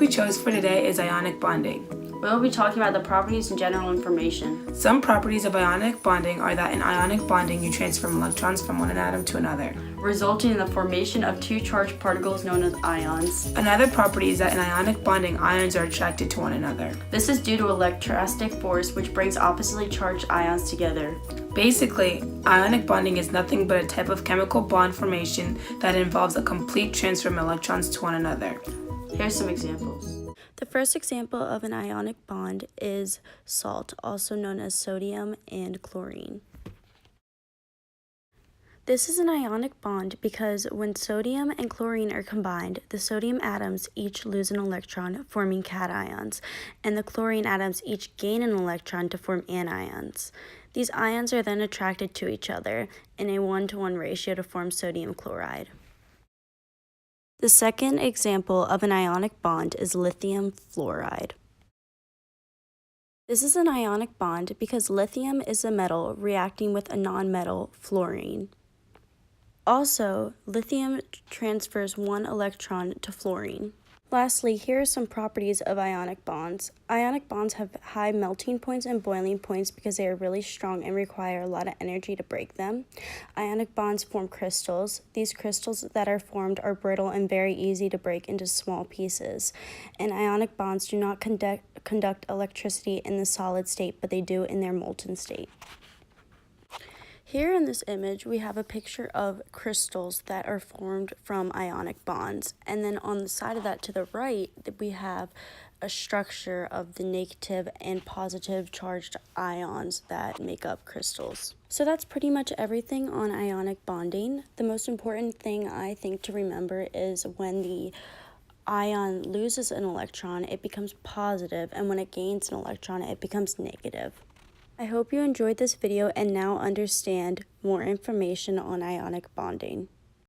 we chose for today is ionic bonding. We'll be talking about the properties and general information. Some properties of ionic bonding are that in ionic bonding you transfer electrons from one atom to another, resulting in the formation of two charged particles known as ions. Another property is that in ionic bonding, ions are attracted to one another. This is due to electrostatic force, which brings oppositely charged ions together. Basically, ionic bonding is nothing but a type of chemical bond formation that involves a complete transfer of electrons to one another. Here's some examples. The first example of an ionic bond is salt, also known as sodium and chlorine. This is an ionic bond because when sodium and chlorine are combined, the sodium atoms each lose an electron, forming cations, and the chlorine atoms each gain an electron to form anions. These ions are then attracted to each other in a 1-to-1 ratio to form sodium chloride. The second example of an ionic bond is lithium fluoride. This is an ionic bond because lithium is a metal reacting with a nonmetal, fluorine. Also, lithium transfers one electron to fluorine. Lastly, here are some properties of ionic bonds. Ionic bonds have high melting points and boiling points because they are really strong and require a lot of energy to break them. Ionic bonds form crystals. These crystals that are formed are brittle and very easy to break into small pieces. And ionic bonds do not conduct electricity in the solid state, but they do in their molten state. Here in this image, we have a picture of crystals that are formed from ionic bonds. And then on the side of that to the right, we have a structure of the negative and positive charged ions that make up crystals. So that's pretty much everything on ionic bonding. The most important thing I think to remember is when the ion loses an electron, it becomes positive, and when it gains an electron, it becomes negative. I hope you enjoyed this video and now understand more information on ionic bonding.